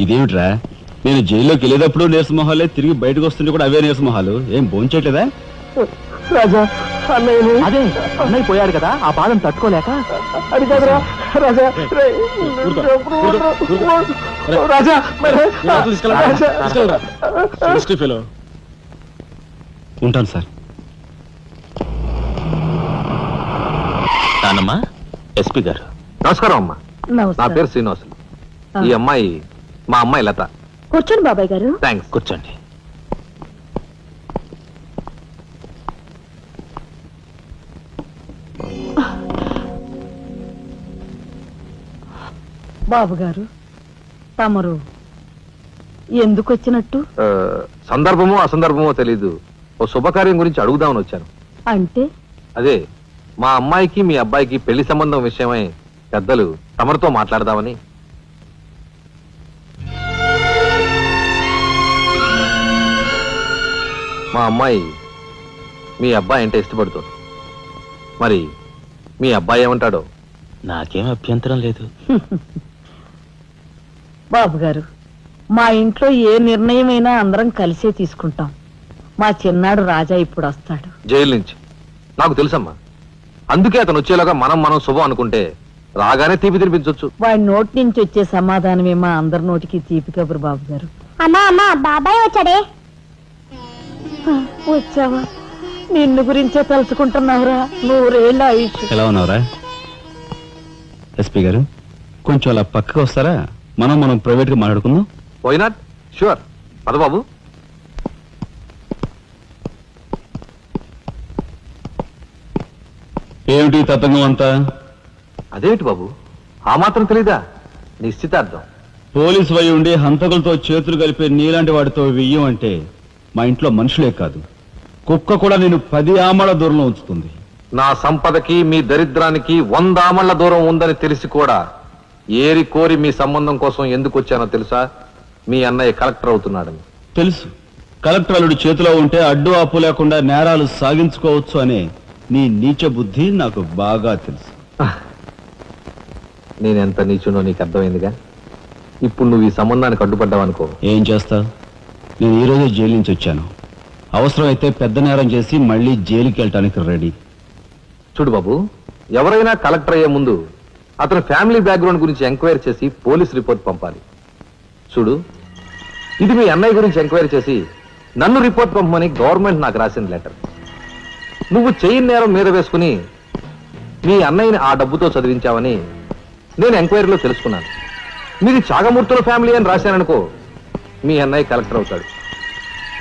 ఇదేమిట్రా, నేను జైల్లోకి వెళ్ళేటప్పుడు నీరసమొహాలే, తిరిగి బయటకు వస్తుంటే కూడా అవే నీరసమొహాలు. ఏం భోంచేయట్లేదా? రాజా, అన్నయ్యని అదే అన్నయ్య పోయాడు కదా, ఆ బాధను తట్టుకోలేక. అది కాదురా రాజా. రాజా ఉంటాను సార్. నానమ్మా, ఎస్పీ గారు. నమస్కారం అమ్మా. నా పేరు శ్రీనివాసులు. ఈ అమ్మాయి మా అమ్మాయి లత. కూర్చోండి బాబాయ్ గారు. థ్యాంక్స్. కూర్చోండి. బాబు గారు, తమరు ఎందుకు వచ్చినట్టు? సందర్భమో అసందర్భమో తెలీదు, ఓ శుభకార్యం గురించి అడుగుదామని వచ్చాను. అంటే అదే మా అమ్మాయికి మీ అబ్బాయికి పెళ్లి సంబంధం విషయమై పెద్దలు తమరితో మాట్లాడదామని. మా అమ్మాయి మీ అబ్బాయి అంటే ఇష్టపడుతుంది. మరి మీ అబ్బాయి ఏమంటాడో? నాకేం అభ్యంతరం లేదు. బాబు గారు, మా ఇంట్లో ఏ నిర్ణయమైనా అందరం కలిసే తీసుకుంటాం. మా చిన్నాడు రాజా ఇప్పుడు వస్తాడు జైలు నుంచి. నాకు తెలుసమ్మా, అందుకే అతను వచ్చేలాగా మనం శుభం అనుకుంటే రాగానే తీపి తినిపించవచ్చు. వాడి నోటి నుంచి వచ్చే సమాధానమే మా అందరి నోటికి తీపి కబురు. బాబు గారు. అమ్మా బాబాయ్ వచ్చాడే. వచ్చావా? నిన్ను గురించే తలుచుకుంటున్నావురా. 100 ఏళ్ళ ఆయుష్. ఎలా ఉన్నావురా? ఎస్పీ గారు, కొంచెం అలా పక్కకు వస్తారా? మనం ప్రైవేట్ గా మాట్లాడుకుందాం. Why not? షూర్. పద బాబు. ఏమిటి తతంగం అంతా? అదేమిటి బాబు, ఆ మాత్రం తెలీదా? నిశ్చితార్థం. పోలీసు వై ఉండి హంతకులతో చేతులు కలిపే నీలాంటి వాడితో వెయ్యం అంటే మా ఇంట్లో మనుషులే కాదు, కుక్క కూడా నేను 10 ఆమళ్ల దూరంలో ఉంచుతుంది. నా సంపదకి మీ దరిద్రానికి 100 ఆమళ్ల దూరం ఉందని తెలిసి కూడా ఏరి కోరి మీ సంబంధం కోసం ఎందుకు వచ్చానో తెలుసా? మీ అన్నయ్య కలెక్టర్ అవుతున్నాడని. తెలుసు. కలెక్టర్ అల్లుడి చేతిలో ఉంటే అడ్డు ఆపు లేకుండా నేరాలు సాగించుకోవచ్చు అనే నీ నీచ బుద్ధి నాకు బాగా తెలుసు. నేనెంత నీచునో నీకు అర్థమైందిగా. ఇప్పుడు నువ్వు ఈ సంబంధానికి అడ్డుపడ్డావనుకో. ఏం చేస్తావు? నేను ఈ రోజే జైలు నుంచి వచ్చాను. అవసరమైతే పెద్ద నేరం చేసి మళ్ళీ జైలుకి వెళ్ళటానికి రెడీ. చూడు బాబు, ఎవరైనా కలెక్టర్ అయ్యే ముందు అతని ఫ్యామిలీ బ్యాక్గ్రౌండ్ గురించి ఎంక్వైరీ చేసి పోలీస్ రిపోర్ట్ పంపాలి. చూడు, ఇది మీ అన్నయ్య గురించి ఎంక్వైరీ చేసి నన్ను రిపోర్ట్ పంపమని గవర్నమెంట్ నాకు రాసిన లెటర్. నువ్వు చెయ్యి నేరం మీద వేసుకుని మీ అన్నయ్యని ఆ డబ్బుతో చదివించావని నేను ఎంక్వైరీలో తెలుసుకున్నాను. మీది చాగమూర్తుల ఫ్యామిలీ అని రాశాననుకో, మీ అన్నయ్య కలెక్టర్ అవుతాడు.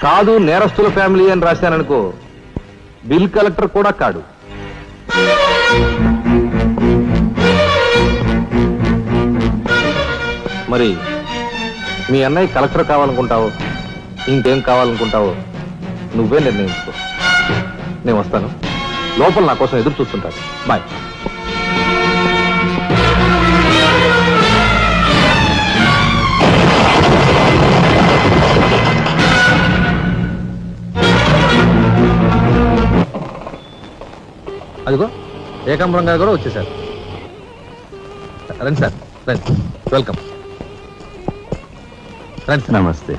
కాదు, నేరస్తుల ఫ్యామిలీ అని రాశాననుకో, బిల్ కలెక్టర్ కూడా కాడు. మరి మీ అన్నయ్య కలెక్టర్ కావాలనుకుంటావో ఇంకేం కావాలనుకుంటావో నువ్వే నిర్ణయించుకో. నేను వస్తాను. లోపల నా కోసం ఎదురు చూస్తుంటాను. బాయ్. అదిగో ఏకాంబరం గారు కూడా వచ్చేసారు. రండి సార్, రండి. వెల్కమ్. రండి. నమస్తే.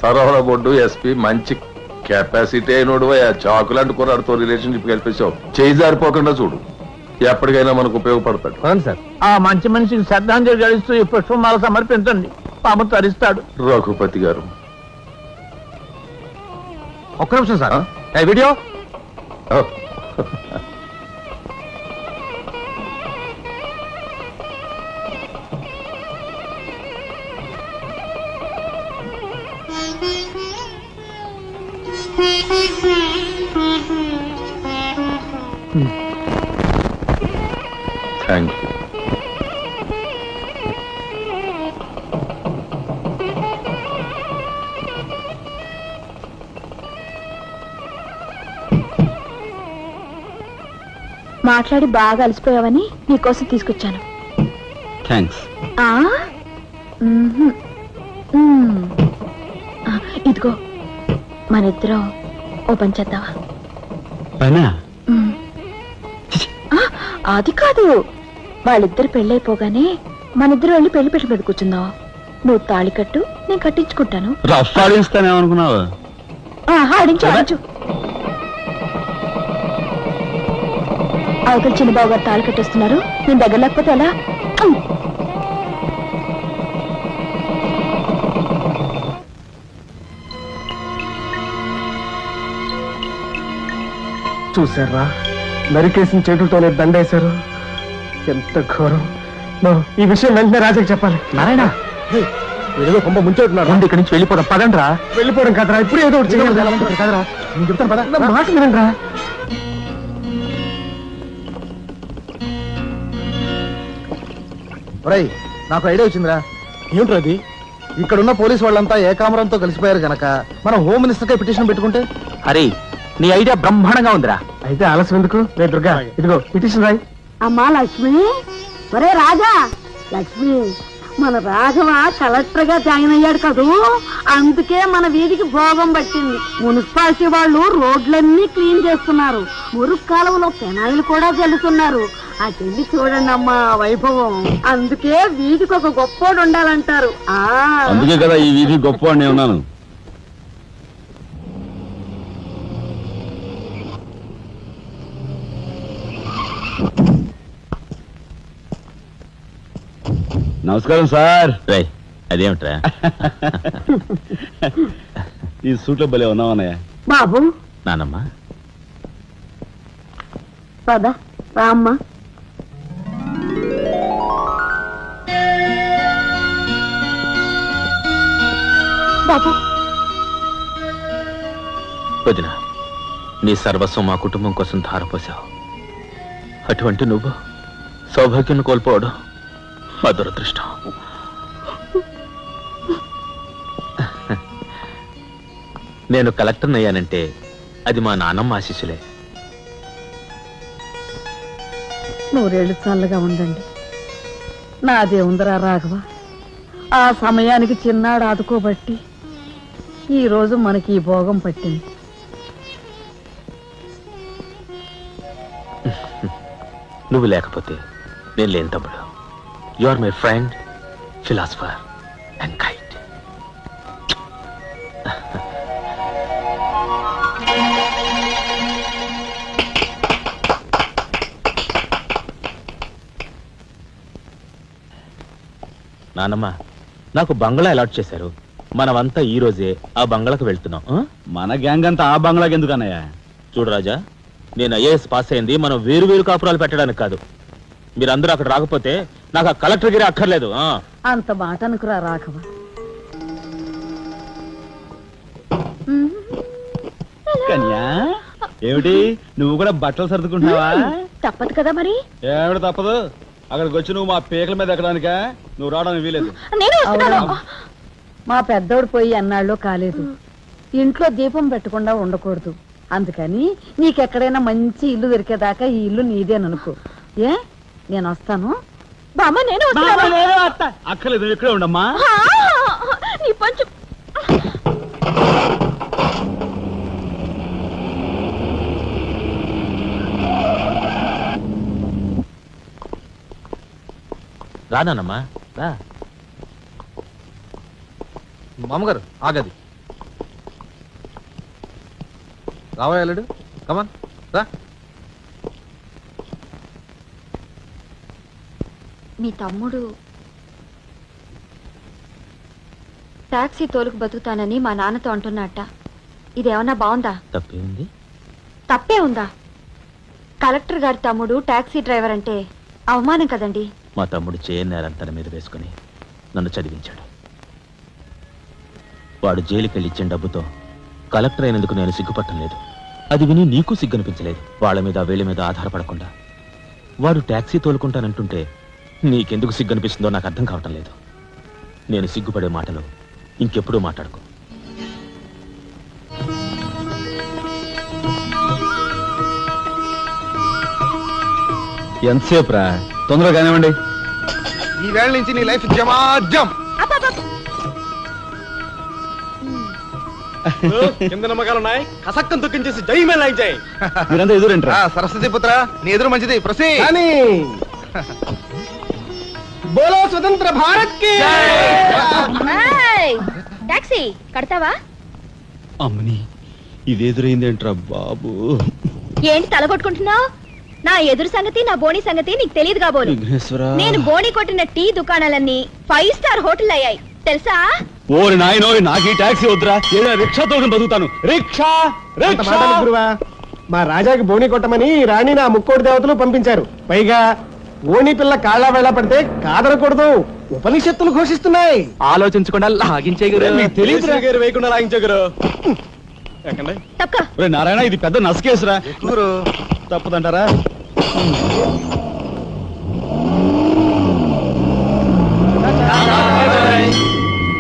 సరఫరా బొడ్డు ఎస్పీ మంచి కెపాసిటీ అయినోడు. చాకులాంటి కుర్రాడితో రిలేషన్షిప్ కల్పించావు. చేయి జారిపోకుండా చూడు, ఎప్పటికైనా మనకు ఉపయోగపడతాడు. రండి సార్. ఆ మంచి మనిషికి శ్రద్ధాంజలి గడిస్తూ ఈ పుష్పమాల సమర్పించండి. పాము తరిస్తాడు. రఘుపతి గారు, ఒక్క నిమిషం సార్. Video thank you. మాట్లాడి బాగా అలసిపోయావని నీకోసం తీసుకొచ్చాను. థ్యాంక్స్. ఆ? మ్మ్హ్మ్. మ్మ్. ఆ, ఇదిగో మనిద్దరం ఓ పని చేద్దావా? పైనా మ్మ్. ఆ, అది కాదు, వాళ్ళిద్దరు పెళ్ళైపోగానే మనిద్దరు వెళ్ళి పెళ్లి పెట్ట మీద కూర్చుందాం. నువ్వు తాళి కట్టు, నేను కట్టించుకుంటాను. రఫ్ ఆడిస్తానేమనుకున్నావు? ఆడించు ఆడించు. అవతల చిన్నబాబు గారు తాళి కట్టేస్తున్నారు, నేను దగ్గర లేకపోతే ఎలా? చూసారా, నరికేసిన చేతులతోనే దండేశారు. ఎంత ఘోరం. ఈ విషయం వెంటనే రాజాకి చెప్పాలి. నారాయణ ఏదో కొంప ముంచెట్టున్నారు. ముందు ఇక్కడి నుంచి వెళ్ళిపోదాం పదండ్రా. వెళ్ళిపోవడం కదరా, ఇప్పుడు ఏదో ఒకటి చేయాలి కదరా. నేను చెప్తాను పద, నా మాట వినండిరా. ఒరేయ్, నాకు ఐడియా వచ్చిందిరా. ఏమిట్రా అది? ఇక్కడున్న పోలీసు వాళ్ళంతా ఏకామరంతో కలిసిపోయారు గనక మనం హోమ్ మినిస్టర్ కే పిటిషన్ పెట్టుకుంటే. అరే నీ ఐడియా బ్రహ్మాండంగా ఉందిరా. అయితే ఆలస్యం ఎందుకు? రే దుర్గా, ఇదిగో పిటిషన్ రాయి. అమ్మా లక్ష్మి, ఒరే రాజా, లక్ష్మి, మన రాఘవ కలెక్టర్ గా జాయిన్ అయ్యాడు కదూ, అందుకే మన వీధికి భోగం పట్టింది. మున్సిపాలిటీ వాళ్ళు రోడ్లన్నీ క్లీన్ చేస్తున్నారు, మురుగు కాలువలో పెనాయిలు కూడా చల్లుతున్నారు. అటెళ్ళి చూడండి అమ్మా వైభవం. అందుకే వీధికి ఒక గొప్పోడు ఉండాలంటారు. అందుకే కదా ఈ వీధి గొప్ప నేను ఉన్నాను. నమస్కారం సార్. రేయ్ అదేమిట్రా? ఈ సూట్లో భలే ఉన్నావన్నయ్య. బాబు నానమ్మ పద రామ్మా. బాబు, వదిన, నీ సర్వస్వం మా కుటుంబం కోసం ధారపోసావు. అటువంటి నువ్వు సౌభాగ్యం కోల్పోవడం మా దురదృష్టం. నేను కలెక్టర్ అయ్యానంటే అది మా నాన్నమ్మ ఆశీస్సులే. నూరేళ్లు చల్లగా ఉండండి. నాదే ఉందరా రాఘవ, ఆ సమయానికి చిన్నాడు ఆదుకోబట్టి ఈ రోజు మనకి ఈ భోగం పట్టింది. నువ్వు లేకపోతే నేను లేని తమ్ముడు. You are my friend, philosopher and guide. నానమ్మ, నాకు బంగ్లా అలాట్ చేశారు. మనమంతా ఈ రోజే ఆ బంగ్లాకు వెళ్తున్నాం. మన గ్యాంగ్ అంతా ఆ బంగ్లాకి ఎందుకు అన్నయ్య? చూడు రాజా, నేను ఐఏఎస్ పాస్ అయింది మనం వేరు వేరు కాపురాలు పెట్టడానికి కాదు. మీరందరూ అక్కడ రాకపోతే నాకు ఆ కలెక్టర్ గిరి అక్కర్లేదు. అంత మాట అనుకురా రాఘవ. కన్యా, ఏమిటి నువ్వు కూడా బట్టలు సర్దుకుంటున్నావా? తప్పదు కదా మరి. ఏమిటి తప్పదు? అక్కడికి వచ్చి నువ్వు మా పీకల మీద ఎక్కడానికా? నువ్వు రావడానికి వీలేదు. నేను వస్తున్నాను. అవునా? మా పెద్దోడు పోయి అన్నాళ్ళు కాలేదు. ఇంట్లో దీపం పెట్టకుండా ఉండకూడదు. అందుకని నీకెక్కడైనా మంచి ఇల్లు దొరికేదాకా ఈ ఇల్లు నీదేననుకో. ఏ, నేను వస్తాను. బామ్మ, నేను వస్తున్నాను. అక్కర్లేదు, నువ్వు ఇక్కడే ఉండమ్మా. నీ పంచు. రానమ్మా రా. మామగారు ఆగది. రావా అల్లుడు, కమాన్ రా. మీ తమ్ముడు టాక్సీ తోలుకు బతుకుతానని మా నాన్నతో అంటున్నట్ట. ఇదేమన్నా బాగుందా? తప్పే ఉంది. తప్పే ఉందా? కలెక్టర్ గారి తమ్ముడు టాక్సీ డ్రైవర్ అంటే అవమానం కదండి. మా తమ్ముడు చేయన్నారని తన మీద వేసుకుని నన్ను చదివించాడు. వాడు జైలుకెళ్ళి ఇచ్చిన డబ్బుతో కలెక్టర్ అయినందుకు నేను సిగ్గుపట్టం లేదు. అది విని నీకు సిగ్గనిపించలేదు. వాళ్ళ మీద వీళ్ళ మీద ఆధారపడకుండా వాడు టాక్సీ తోలుకుంటానంటుంటే నీకెందుకు సిగ్గనిపిస్తుందో నాకు అర్థం కావటం లేదు. నేను సిగ్గుపడే మాటలు ఇంకెప్పుడూ మాట్లాడుకో. ఎంతసేపు రా, తొందరగా కానివ్వండి. ఈ వేళ నుంచి నీ లైఫ్ జమాజం. కింద నమ్మకాలున్నాయి, కసక్కం తొక్కించేసి జై మేళ జై. మీరంతా ఎదురేంట్రా? సరస్వతి పుత్ర నీ ఎదురు మంచిది ప్రసీ. కానీ బోలో స్వతంత్ర భారత్ కి టాక్సీ కడతావా? అమ్మని ఇదెదురైందేంట్రా బాబు. ఏంటి తల కొట్టుకుంటున్నావు? నా ఎదురు సంగతి నా బోని సంగతి నీకు తెలియదు కాబోలు. విఘ్నేశ్వర, నేను బోని కొట్టిన టీ దుకాణాలన్నీ 5 స్టార్ హోటల్ అయ్యాయి తెలుసా? ఓరి నాయనో, నాకు ఈ టాక్సీ వద్దురా, ఏదో రిక్షాతో బతుకుతాను. రిక్షా అంత మాటలు గురువా. మా రాజాకి బోని కొట్టమని రాణి నా ముక్కోటి దేవతలు పంపించారు. పైగా ఓణి పిల్ల కాళ్ళ వేళ పడితే కాదనకూడదు, ఉపనిషత్తులు ఘోషిస్తున్నాయి. ఆలోచించకుండా లాగించే మీకు తెలియదురా? వేయకుండా లాగించగరు. తక్క ఒరే నారాయణ, ఇది పెద్ద నసకేసురా. గురు తప్పదంటారా?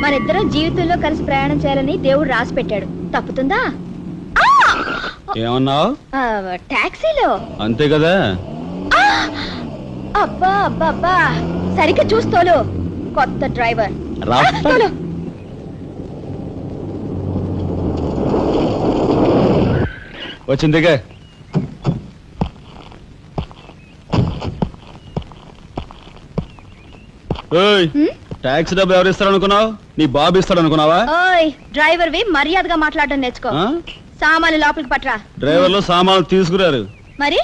మనిద్దరం జీవితంలో కలిసి ప్రయాణం చేయాలని దేవుడు రాసి పెట్టాడు. తప్పుతుందా? ఏమన్నావు? టాక్సీలో అంతే కదా. అబ్బా అబ్బా అబ్బా, సరిగ్గా చూస్తోలు. కొత్త డ్రైవర్ రా. తోలు. వచ్చిందిగా. ఏయ్, ట్యాక్సీ డబ్బు ఎవరు ఇస్తారు అనుకున్నావు? నీ బాబు ఇస్తాడు అనుకున్నావా? ఓయ్ డ్రైవర్ వి మర్యాదగా మాట్లాడడం నేర్చుకో. ఆ? సామాన్లు లోపలికి పట్రా. డ్రైవర్లు సామాన్లు తీసుకురారు. మరి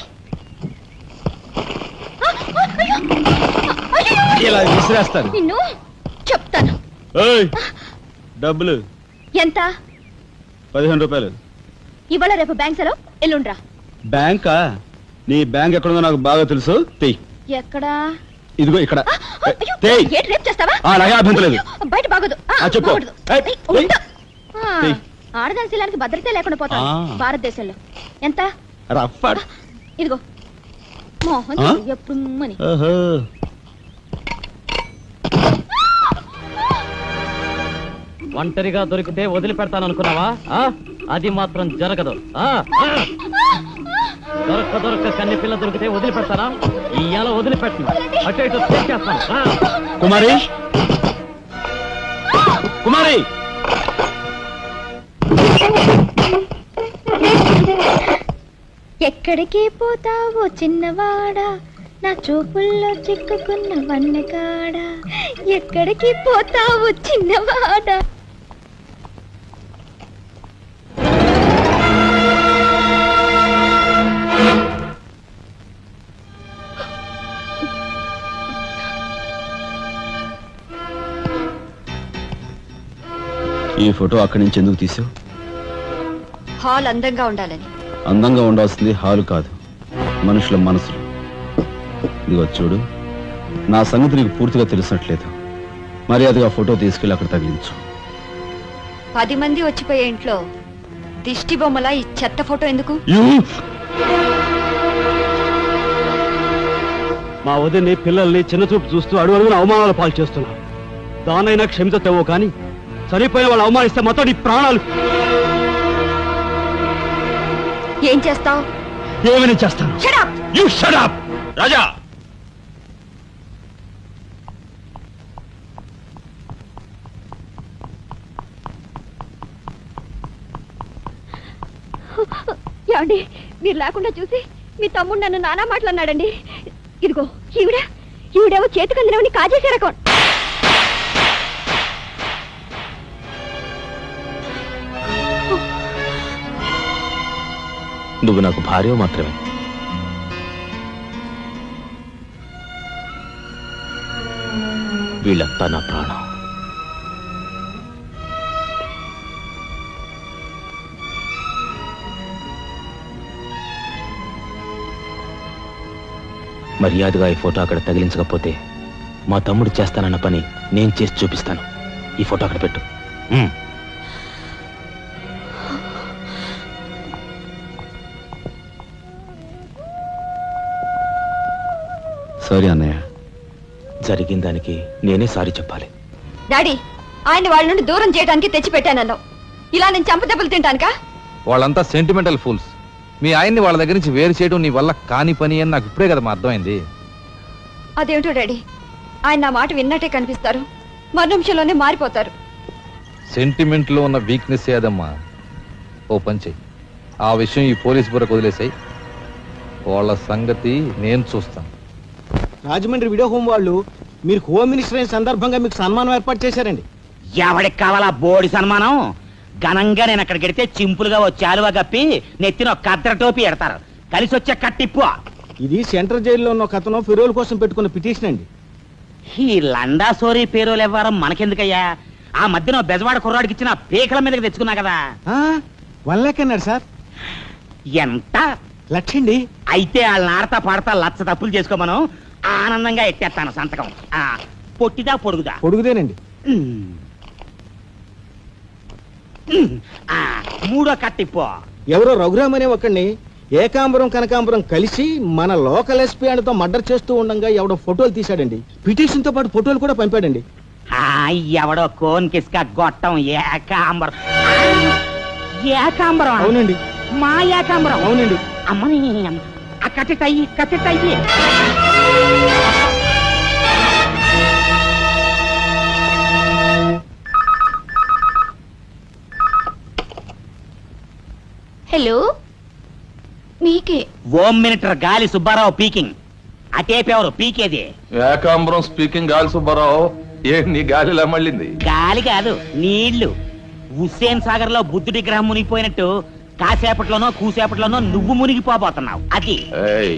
ఇలా విసిరేస్తారు. నిన్ను చెప్తాను. ఏయ్, డబ్బులు ఎంత? 15 రూపాయలు. ఇవాళ రేపు బ్యాంక్ సెలవు, ఎల్లుండ్రా. బ్యాంకా? నీ బ్యాంక్ ఎక్కడుందో నాకు బాగా తెలుసు. తెయ్. ఎక్కడా? ఇదిగో ఇక్కడ. అయ్యో, తెయ్. ఏంటి రేపు చేస్తావా? అలాగే అభ్యంతరం లేదు. బయట బాగోదు. చెప్పు. బాగోదు. ఏయ్, ఏయ్, ఏయ్. ఉండు. ఏయ్. ఆడదాని శీలానికి భద్రత లేకుండా పోతాం భారతదేశంలో. ఎంత? రఫ్. ఇదిగో మోహన్ ఆ? ఎప్పుడు మని. ఓహో. ఒంటరిగా దొరికితే వదిలిపెడతాననుకున్నావా? అది మాత్రం జరగదు. దొరక్క కన్ని పిల్ల దొరికితే వదిలిపెడతానా? ఇయ్యాల వదిలిపెట్టను, అటు ఇటు చేస్తాను. కుమారి, కుమారి, ఎక్కడికి పోతావో చిన్నవాడా, నా చూపుల్లో చిక్కుకున్న వన్నకాడా. ఎక్కడికి పోతావో చిన్నవాడా. ఈ ఫోటో అక్కడి నుంచి ఎందుకు తీసావు? హాల్ అందంగా ఉండాలని. అందంగా ఉండాల్సింది హాలు కాదు, మనుషుల మనసులు. ఇదిగో చూడు, నా సంగతి నీకు పూర్తిగా తెలిసినట్లేదు. మర్యాదగా ఫోటో తీసుకెళ్ళి అక్కడ తగిలించు. 10 మంది వచ్చిపోయే ఇంట్లో దిష్టి బొమ్మలా ఈ చెత్త ఫోటో ఎందుకు? మా వదిని పిల్లల్ని చిన్నచూపు చూస్తూ అడుగున అవమానాలు పాలు చేస్తున్నా. దానైనా క్షమితేవో కానీ చనిపోయిన వాళ్ళు అవమానిస్తే మొత్తం నీ ప్రాణాలు. ఏం చేస్తావు? ఏమని చేస్తాను? You shut up! రాజా, ఏమండి, మీరు లేకుండా చూసి మీ తమ్ముడు నన్ను నానా మాట్లాడినాడండి. ఇదిగో ఈవిడేమో చేతికి అందినవని కాజేసే రకం. నువ్వు నాకు భార్య మాత్రమే. వీళ్ళంతా నా ప్రాణం. మర్యాదగా ఈ ఫోటో అక్కడ తగిలించకపోతే మా తమ్ముడు చేస్తానన్న పని నేను చేసి చూపిస్తాను. ఈ ఫోటో అక్కడ పెట్టు. సారీ అన్నయ్య. జరిగిన దానికి నేనే సారీ చెప్పాలి. డాడీ, ఆయన వాళ్ళ నుండి దూరం చేయడానికి తెచ్చి పెట్టానన్నావు. ఇలా నేను చంపదెబ్బలు తింటానుకా? వాళ్ళంతా సెంటిమెంటల్ ఫూల్స్. మీ ఆయన్ని వాళ్ళ దగ్గర నుంచి వేరు చేయడం నీ వల్ల కాని పని అని నాకు ఇప్పుడే కదమ్మా అర్థమైంది. అదేమిటో డాడీ, ఆయన నా మాట విన్నట్టే కనిపిస్తారు, మరు నిమిషంలోనే మారిపోతారు. సెంటిమెంట్ లో ఉన్న వీక్నెస్ ఏదమ్మా. ఓ పని చెయ్యి, ఆ విషయం ఈ పోలీస్ బుర్రకు వదిలేసాయి. వాళ్ళ సంగతి నేను చూస్తాను. రాజమండ్రి వీడియో హోమ్ వాళ్ళు మీరు హోమ్ మినిస్టర్ అయిన సందర్భంగా మీకు సన్మానం ఏర్పాటు చేశారండి. ఎవడికి కావాలా బోడి సన్మానం? ఘనంగా నేను అక్కడికి వెడితే చింపులుగా ఓ చాలువా కప్పి నెత్తిన ఒక కద్దర టోపీ ఎడతారు. కలిసి వచ్చే కట్టిప్పు. ఇది సెంట్రల్ జైల్లో ఉన్న ఒక అతను ఫిరోల్ కోసం పెట్టుకున్న పిటిషన్ అండి. ఈ లండా సోరీ పేరోలు ఇవ్వడం మనకెందుకయ్యా? ఆ మధ్యన బెజవాడ కుర్రాడికి ఇచ్చిన పీకల మీదకి తెచ్చుకున్నా కదా. 1 lakh అన్నాడు సార్. ఎంత? 1 lakh అండి. అయితే వాళ్ళని ఆడతా పాడతా లచ్చ తప్పులు చేసుకోమను, ఆనందంగా ఎట్టేస్తాను సంతకం. పొట్టిదా పొడుగుదా? పొడుగుదేనండి. మూడో కట్టిప్పు. ఎవరో రఘురామ్ అనే ఒకడిని ఏకాంబరం కనకాంబరం కలిసి మన లోకల్ ఎస్పీ అండ్తో మర్డర్ చేస్తూ ఉండగా ఎవడో ఫోటోలు తీశాడండి. పిటిషన్ తో పాటు ఫోటోలు కూడా పంపాడండి. ఎవడో కోన్ కిస్క గొట్టం ఏకాంబరం. ఏకాంబరం? అవునండి. మా ఏకాంబరం? అవునండి. అమ్మని కట్టెట్టయ్యి కట్టెట్టయ్యి. హలో, మీకే. ఓం మినిటర్ గాలి సుబ్బారావు పీకింగ్. అటేపెవరు పీకేది? ఏకాంబరం స్పీకింగ్. గాలి సుబ్బారావు, ఏ నీ గాలిలా మళ్ళింది? గాలి కాదు, నీళ్లు. హుస్సేన్ సాగర్ లో బుద్ధుడి గ్రహం మునిగిపోయినట్టు కాసేపట్లోనో కూసేపట్లోనో నువ్వు మునిగిపోబోతున్నావు. అది ఏయ్,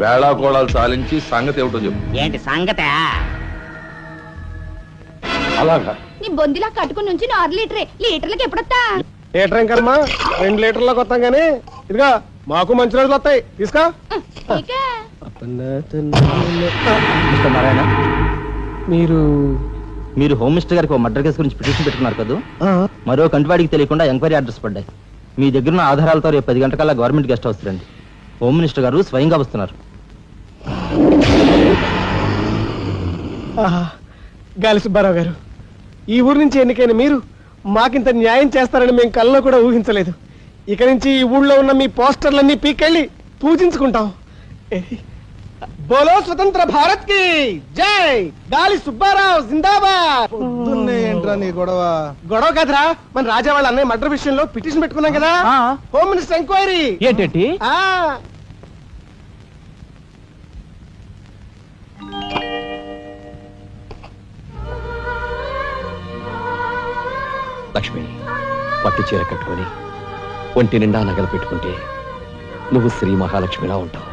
వేళాకోళాలు సాలించి సంగతి ఏమిటో చెప్పు. ఏంటి సంగత? అలాగా? నీ బొందిలా కట్టుకుని నుంచి 6 లీటరే, లీటర్లకు ఎప్పుడొస్తా? లీటర్ ఇంకమ్మా 2 లీటర్లకు వస్తాం గానీ ఇదిగా మాకు మంచి రోజులు వస్తాయి. తీసుకో. మిస్టర్ నారాయణ, మీరు మీరు హోమ్ మినిస్టర్ గారికి ఒక మర్డర్ కేసు గురించి పిటిషన్ పెట్టుకున్నారు కదా. మరో కంటివాడికి తెలియకుండా ఎంక్వైరీ అడ్రస్ పడ్డాయి. మీ దగ్గర ఉన్న ఆధారాలతో రేపు 10 గంటకల్లా గవర్నమెంట్ గెస్ట్ హౌస్ రండి. హోమ్ మినిస్టర్ గారు స్వయంగా వస్తున్నారు. గాలి సుబ్బారావు గారు, ఈ ఊరు నుంచి ఎన్నికైన మీరు మాకింత న్యాయం చేస్తారని మేము కల్లో కూడా ఊహించలేదు. ఇక నుంచి ఈ ఊళ్ళో ఉన్న మీ పోస్టర్లన్నీ పీకెళ్ళి పూజించుకుంటాం. బోలో స్వతంత్ర భారత్ కి జై. గాలి సుబ్బారావు జిందాబాద్. ఏంట్రా నీ గొడవ? గొడవ కదరా, మన రాజా వాళ్ళ అన్నయ్య మర్డర్ విషయంలో పిటిషన్ పెట్టుకున్నాం కదా. Home minister enquiry. ఏంటి? లక్ష్మి, పట్టు చీర కట్టుకొని ఒంటి నిండా నగలు పెట్టుకుంటే నువ్వు శ్రీ మహాలక్ష్మిలా ఉంటావు.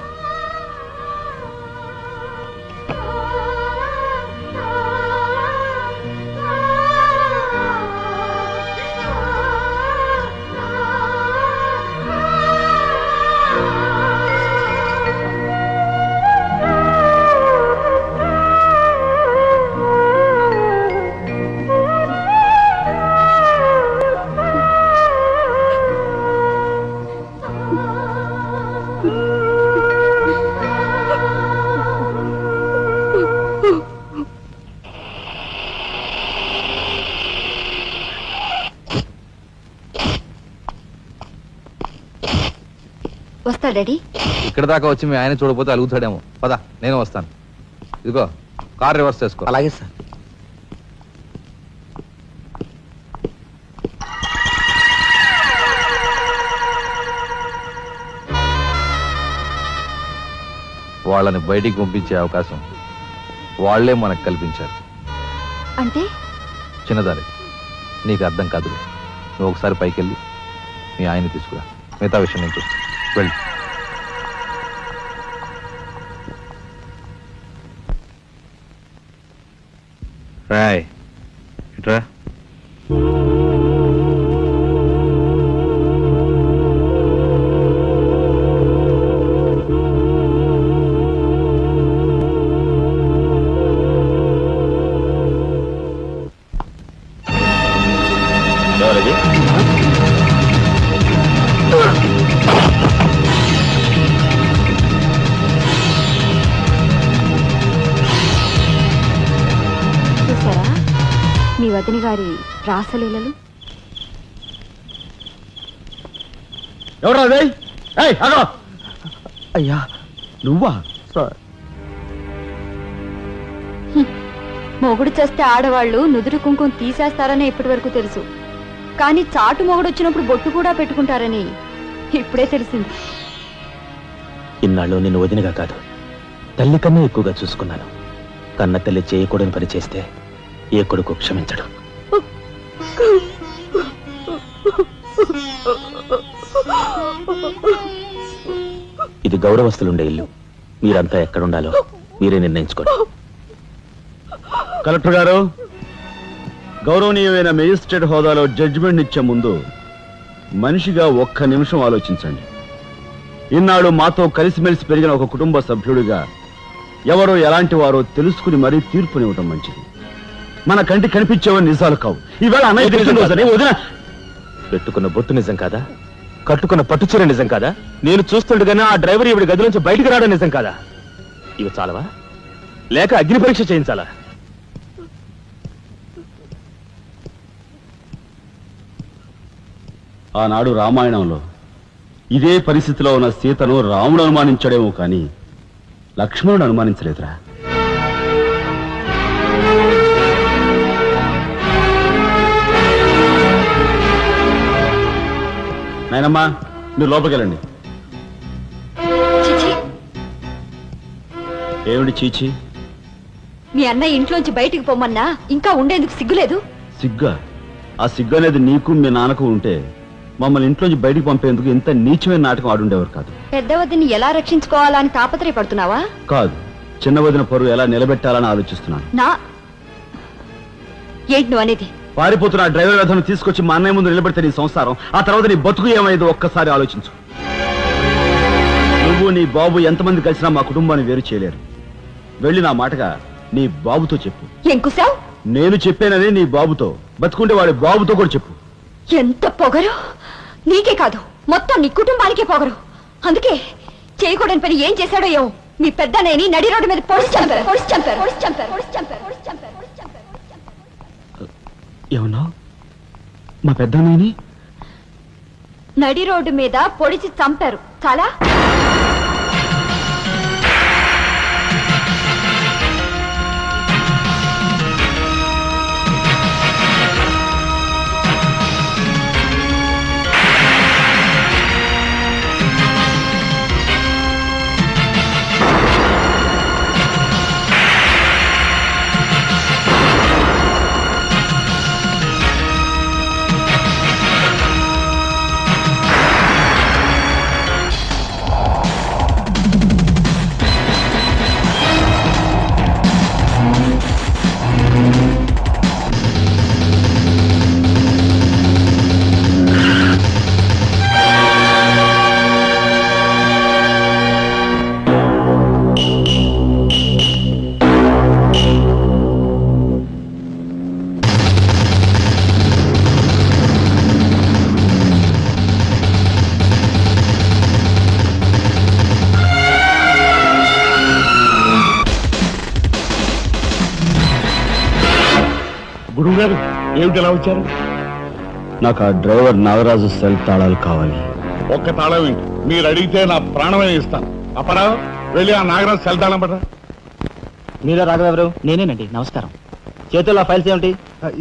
వస్తా డాడీ. ఇక్కడ దాకా వచ్చి మీ ఆయన చూడకపోతే అలుగుతాడేమో. పద, నేను వస్తాను. ఇదిగో కార్ రివర్స్ చేసుకో. అలాగే సార్. వాళ్ళని బయటికి పంపించే అవకాశం వాళ్లే మనకు కల్పించారు. అంటే చిన్నదారి, నీకు అర్థం కాదు. నువ్వు ఒకసారి పైకి వెళ్ళి మీ ఆయన్ని తీసుకురా. మిగతా విషయం నేను చూస్తాను. వెళ్ళి రాయ్ ఇట్రా. చూసారా మీ వదిన గారి రాసలీలలు? ఎవరు అయ్యా నువ్వా? సార్ మొగుడు చేస్తే ఆడవాళ్ళు నుదురు కుంకుమ తీసేస్తారని ఇప్పటి వరకు తెలుసు, కానీ చాటు మొగుడు వచ్చినప్పుడు బొట్టు కూడా పెట్టుకుంటారని ఇప్పుడే తెలిసింది. ఇన్నాళ్ళు నిన్ను వదినగా కాదు, తల్లి కన్నా ఎక్కువగా చూసుకున్నాను. కన్న తల్లి చేయకూడని పని చేస్తే ఏ కొడుకు క్షమించడు. ఇది గౌరవస్తులుండే ఇల్లు. మీరంతా ఎక్కడుండాలో మీరే నిర్ణయించుకోండి. కలెక్టర్ గారు, గౌరవనీయమైన మేజిస్ట్రేట్ హోదాలో జడ్జిమెంట్ ఇచ్చే ముందు మనిషిగా ఒక్క నిమిషం ఆలోచించండి. ఇన్నాళ్ళు మాతో కలిసిమెలిసి పెరిగిన ఒక కుటుంబ సభ్యుడిగా ఎవరో ఎలాంటి వారో తెలుసుకుని మరీ తీర్పునివ్వటం మంచిది. మన కంటి కనిపించేవని నిజాలు కావు. ఈవేళ అన్నయ్య పుట్టినరోజని వదిన పెట్టుకున్న బొట్టు నిజం కాదా? కట్టుకున్న పట్టుచీర నిజం కాదా? నేను చూస్తుండగానే ఆ డ్రైవర్ ఇవిడి గది నుంచి బయటికి రావడం నిజం కాదా? ఇవి చాలవా, లేక అగ్ని పరీక్ష చేయించాలా? ఆనాడు రామాయణంలో ఇదే పరిస్థితిలో ఉన్న సీతను రాముడు అనుమానించాడేమో కానీ లక్ష్మణుడు అనుమానించలేదురా. నాయనమ్మా, మీరు లోపలికి వెళ్ళండి. చిచి, ఏమిటి చీచి? మీ అన్నయ్య ఇంట్లోంచి బయటికి పొమ్మన్నా ఇంకా ఉండేందుకు సిగ్గులేదు? సిగ్గా? ఆ సిగ్గు అనేది నీకు మీ నాన్నకు ఉంటే మమ్మల్ని ఇంట్లోంచి బయటికి పంపేందుకు ఇంత నీచమైన నాటకం ఆడుండేవారు కాదు. పెద్ద వదిని ఎలా రక్షించుకోవాలా అని తాపత్రయపడుతున్నావా? కాదు, చిన్న వదిన పరువు ఎలా నిలబెట్టాలని ఆలోచిస్తున్నాను. ఏంటి నువ్వు అనేది? పారిపోతున్న ఆ డ్రైవర్ వ్యధను తీసుకొచ్చి మా అన్నయ్య ముందు నిలబెడితే నీ సంసారం, ఆ తర్వాత నీ బతుకు ఏమైందో ఒక్కసారి ఆలోచించు. నువ్వు నీ బాబు ఎంతమంది కలిసినా మా కుటుంబాన్ని వేరు చేయలేరు. వెళ్ళి నా మాటగా నీ బాబుతో చెప్పు. ఏం కుసావ్? నేను చెప్పానని నీ బాబుతో, బతుకుంటే వాడి బాబుతో కూడా చెప్పు. ఎంత పొగరు! నీకే కాదు, మొత్తం నీ కుటుంబానికే పొగరు. అందుకే చేయకూడని పని ఏం చేశాడో ఏమో మీ పెద్దనేని నడి రోడ్డు మీద పొడిచి చంపారు. ఏమన్నా? మా పెద్దనాయని నడి రోడ్డు మీద పొడిచి చంపారు. చాలా గురువు గారు, ఏమిటి ఎలా వచ్చారు? నాకు ఆ డ్రైవర్ నాగరాజు సెల్ తాళాలు కావాలి. ఒక్క తాళం ఏంటి, మీరు అడిగితే నా ప్రాణమే ఇస్తాను. అప్పరా వెళ్ళి ఆ నాగరాజు సెల్ తాళం పడరా. మీరే రాఘవెవరు? నేనేనండి. నమస్కారం. చేతుల్లో ఫైల్స్ ఏమిటి?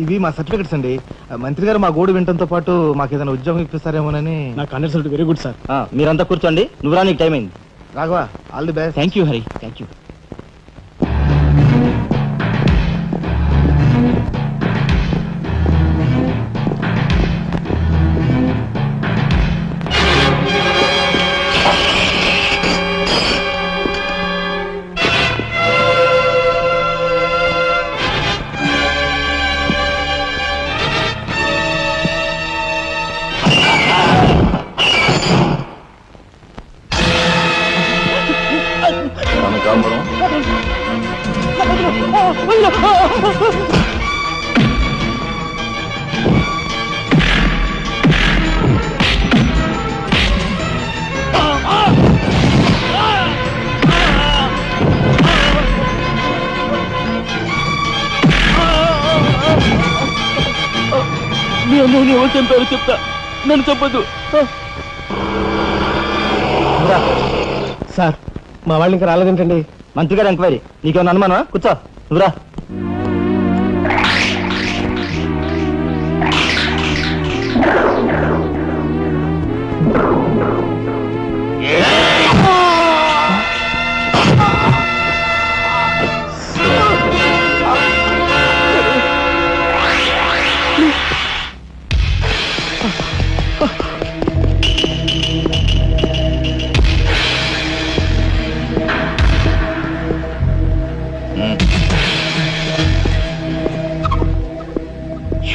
ఇవి మా సర్టిఫికెట్స్ అండి. మంత్రి గారు మా గోడు వినటంతో పాటు మాకు ఏదైనా ఉద్యోగం ఇప్పిస్తారేమోనని. నాకు అండర్స్టాండ్ వెరీ గుడ్ సార్. మీరంతా కూర్చోండి. నువ్వు రా, నీకు టైం అయింది. Raghava, all the best. Thank you Hari, thank you. కనకాంబరం, మీ అన్నయ్యని ఎవరు చంపారో చెప్తా, నన్ను చంపద్దు. సార్ మా వాళ్ళు ఇంకా రాలేదేంటండి? మంత్రి గారు ఎంక్వైరీ నీకేమన్నా అనుమానమా? కూర్చో నువ్వురా.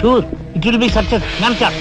Sure it will be success ma'am.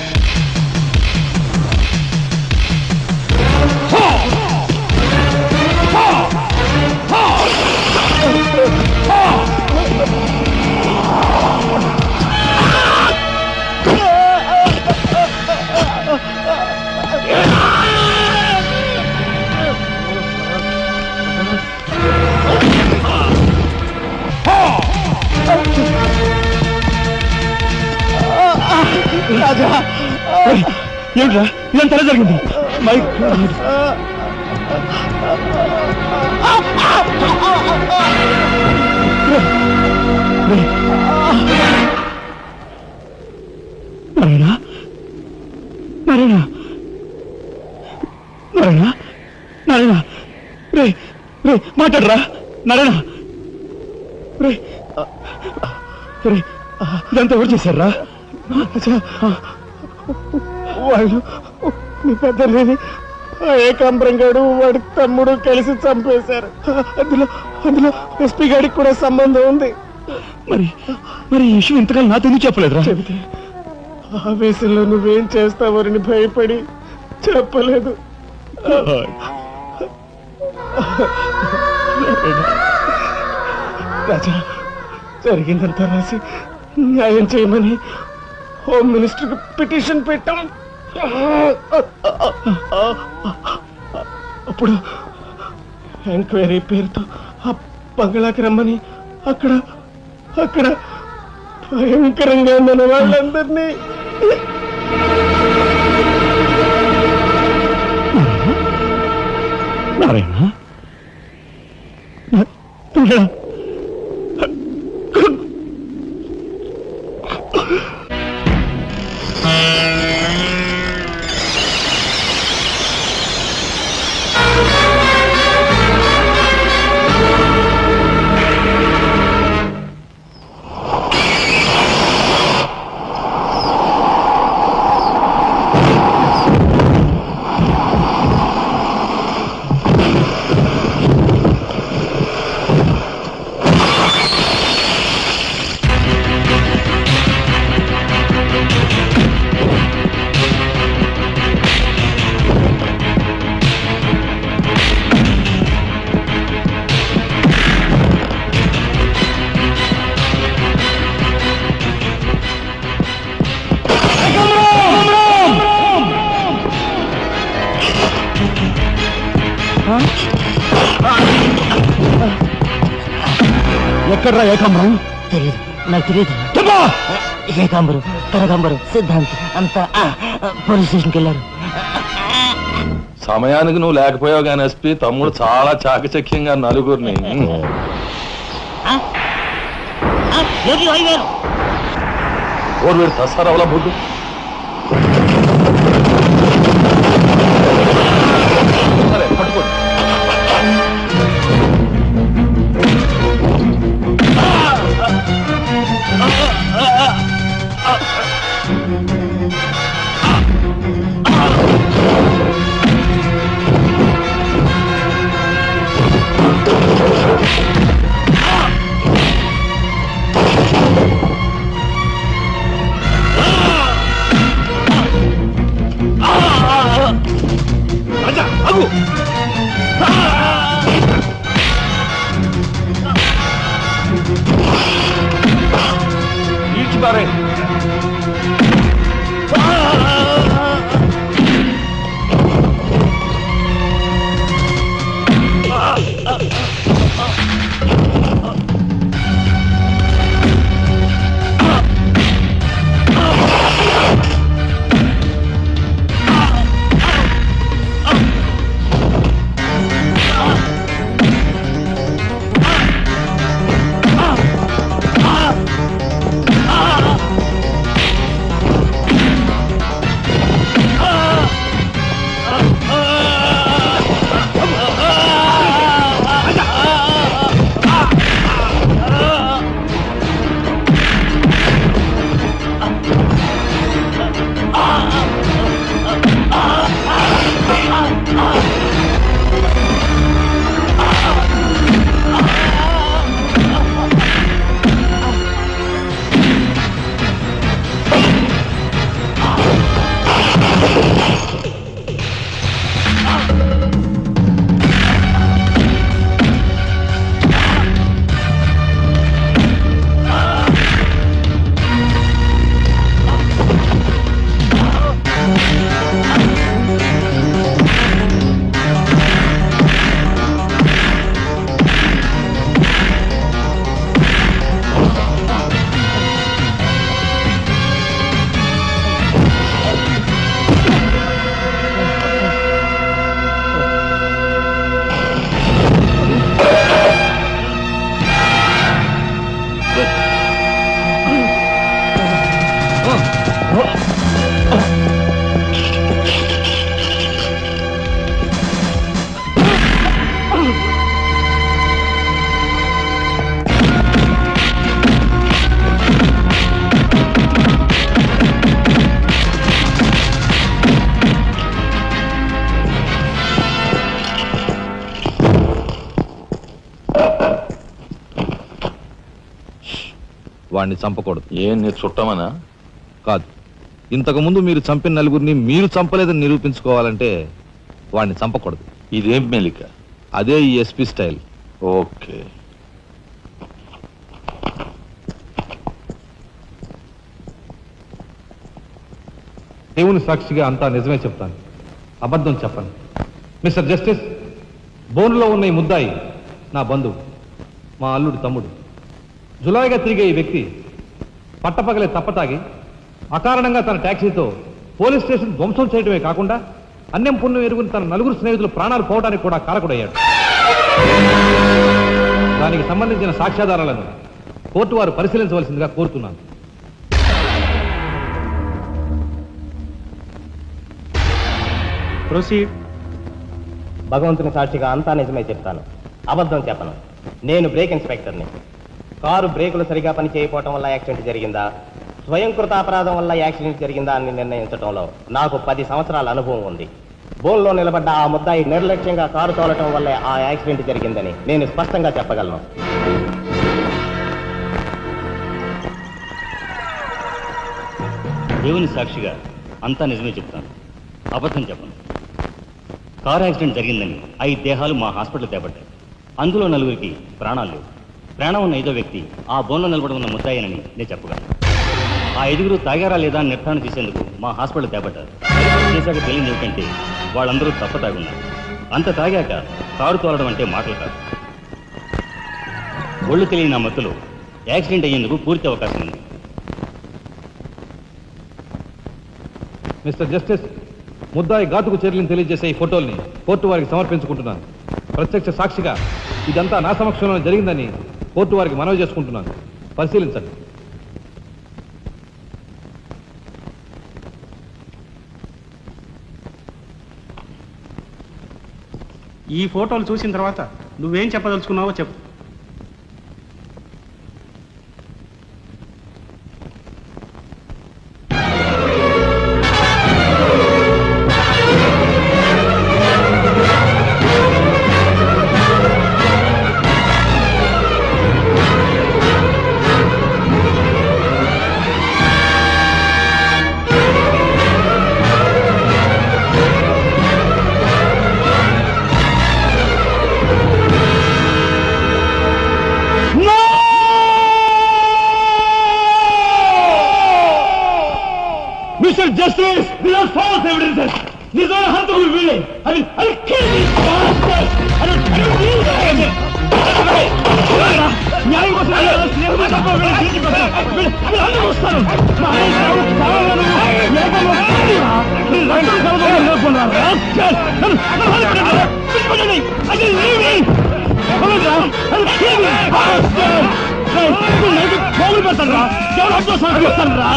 ఏమిట్రా ఇదంతా ఎలా జరిగింది? నారాయణ నారాయణ నారాయణ నారాయణ రే రే మాట్లాడరా నారాయణ రే రే ఇదంతా ఎవరు చేశారా? వాళ్ళు మీ పెద్దలేని ఏకాంబరం గారు వాడి తమ్ముడు కలిసి చంపేశారు. అందులో అందులో ఎస్పీ గారికి కూడా సంబంధం ఉంది. మరి మరి ఈ విషయం ఇంతకాలం నాతో ఎందుకు చెప్పలేదురా? చెబితే ఆవేశంలో నువ్వేం చేస్తావని భయపడి చెప్పలేదు. రాజా జరిగిందంతా రాసి న్యాయం చేయమని హోమ్ మినిస్టర్కి పిటిషన్ పెట్టాం. అప్పుడు ఎంక్వైరీ పేరుతో ఆ బంగ్లాకి రమ్మని అక్కడ అక్కడ భయంకరంగా మన వాళ్ళందరినీ నారాయణ ఎక్కడ్రా ఏకాంబరం? తెలియదు, నాకు తెలియదు. ఏకాంబరం, కనకాంబరం, సిద్ధాంత్ అంతా పోలీస్ స్టేషన్కి వెళ్ళారు. సమయానికి నువ్వు లేకపోయావు కానీ ఎస్పీ తమ్ముడు చాలా చాకచక్యంగా నలుగురిని ఓరు వీడు తసారవల బుడ్డు సరే పట్టుకోండి. వాడిని చంపకూడదు. ఏం నీ చుట్టమనా? కాదు, ఇంతకు ముందు మీరు చంపిన నలుగురిని మీరు చంపలేదని నిరూపించుకోవాలంటే వాడిని చంపకూడదు. ఇదేం మెలిక? అదే ఈ ఎస్పీ స్టైల్. ఓకే. దేవుని సాక్షిగా అంతా నిజమే చెప్తాను, అబద్ధం చెప్పను. మిస్టర్ జస్టిస్, బోన్లో ఉన్న ఈ ముద్దాయి నా బంధువు, మా అల్లుడి తమ్ముడు. జులాయిగా తిరిగే ఈ వ్యక్తి పట్టపగలే తప్పతాగి అకారణంగా తన ట్యాక్సీతో పోలీస్ స్టేషన్ ధ్వంసం చేయడమే కాకుండా అన్యం పుణ్యం ఎరుగుని తన నలుగురు స్నేహితులు ప్రాణాలు పోవడానికి కూడా కారకుడయ్యాడు. దానికి సంబంధించిన సాక్ష్యాధారాలను కోర్టు వారు పరిశీలించవలసిందిగా కోరుతున్నాను. ప్రొసీడ్. భగవంతుని సాక్షిగా అంతా నిజమే చెప్తాను, అబద్ధం చెప్పను. నేను బ్రేక్ ఇన్స్పెక్టర్ని. కారు బ్రేకులు సరిగా పని చేయకపోవటం వల్ల యాక్సిడెంట్ జరిగిందా, స్వయంకృత అపరాధం వల్ల యాక్సిడెంట్ జరిగిందా అని నిర్ణయించడంలో నాకు 10 సంవత్సరాల అనుభవం ఉంది. బోన్లో నిలబడ్డ ఆ ముద్దాయి నిర్లక్ష్యంగా కారు తోలటం వల్లే ఆ యాక్సిడెంట్ జరిగిందని నేను స్పష్టంగా చెప్పగలను. దేవుని సాక్షిగా అంతా నిజమే చెప్తాను, అబద్ధం చెప్పను. కారు యాక్సిడెంట్ జరిగిందని 5 దేహాలు మా హాస్పిటల్ తేబడ్డాయి. అందులో 4గురికి ప్రాణాలు లేవు. ప్రాణం ఉన్న 5వ వ్యక్తి ఆ బోన్లో నిలబడి ఉన్న ముద్దాయనని నేను చెప్పగలను. ఆ 5గురు తాగారా లేదా అని నిర్ధారణ చేసేందుకు మా హాస్పిటల్ తేబడ్డారు. చేశాక తెలియదు ఏమిటంటే వాళ్ళందరూ తప్ప తాగున్నారు. అంత తాగాక కారు తోలడం అంటే మాటలు కాదు. ఒళ్ళు తెలియని ఆ మత్తులో యాక్సిడెంట్ అయ్యేందుకు పూర్తి అవకాశం ఉంది. మిస్టర్ జస్టిస్, ముద్దాయి ఘాతుకు చర్యలను తెలియజేసే ఈ ఫోటోల్ని కోర్టు వారికి సమర్పించుకుంటున్నాను. ప్రత్యక్ష సాక్షిగా ఇదంతా నా సమక్షంలో జరిగిందని కోర్టు వారికి మనవి చేసుకుంటున్నాను. పరిశీలించండి. ఈ ఫోటోలు చూసిన తర్వాత నువ్వేం చెప్పదలుచుకున్నావో చెప్పు. Mr. Justice, these are false evidences. These are hantulu వీళ్ళే. I'll kill these bastards. I don't need them. న్యాయం కోసం స్నేహితులు తప్ప వీళ్ళు తిరిగి వీళ్ళు అందరూ వస్తారు. పోగులు పెడతారా? ఎవరు హద్దు సంస్కరిస్తాను రా?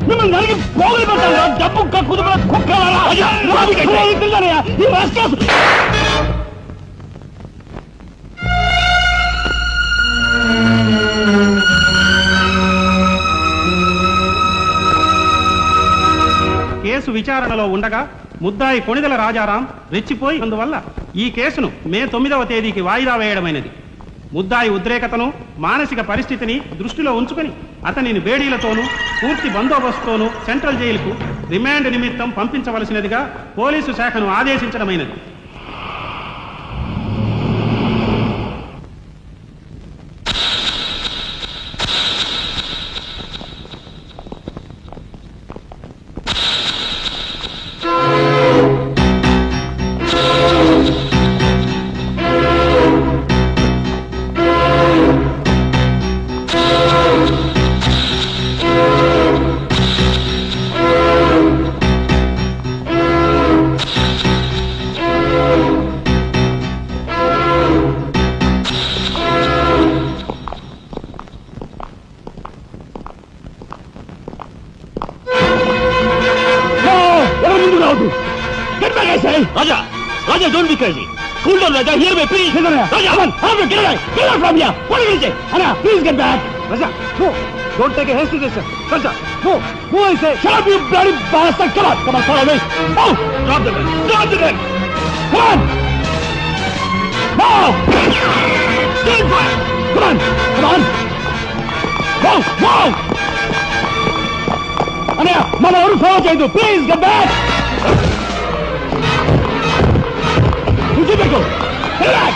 మిమ్మల్ని నరికి పోగులు పెడతాను రా? డబ్బు కుదురు కుక్కలారా? ఈ రాష్ట్ర కేసు విచారణలో ఉండగా ముద్దాయి కొణిదెల రాజారాం రెచ్చిపోయి అందువల్ల ఈ కేసును మే 9వ తేదీకి వాయిదా వేయడమైనది. ముద్దాయి ఉద్రేకతను మానసిక పరిస్థితిని దృష్టిలో ఉంచుకొని అతనిని బేడీలతోనూ పూర్తి బందోబస్తుతోనూ సెంట్రల్ జైలుకు రిమాండ్ నిమిత్తం పంపించవలసినదిగా పోలీసు శాఖను ఆదేశించడమైనది. Raja! Raja, don't be crazy! Cool down, Raja! Hear me, please! Raja, come on! Get away! Get out from here! What are you going to say? Anna, please get back! Raja, no! Don't take a hasty decision. Soldier, move. Move, I say. Shut up, you bloody bastard. Come on. Come on, follow me. Move. Drop the gun. Drop the gun. Come on. Move. Stand fire. Come on. Come on. Move. Move. Anaya, మన ఎవరు follow చేయదు. Please, get back. Go. Get back.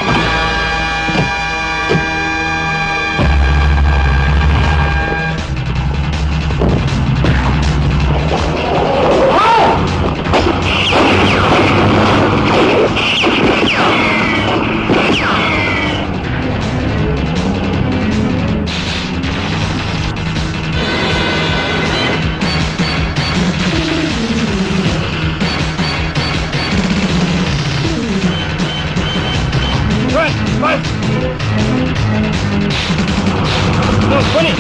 Right. No, 20.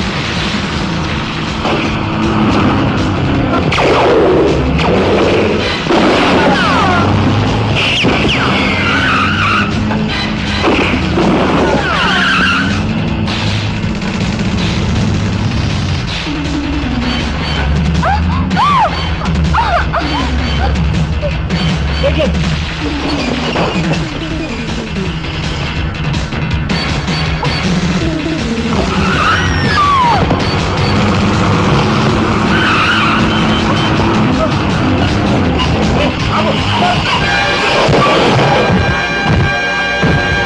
Take it.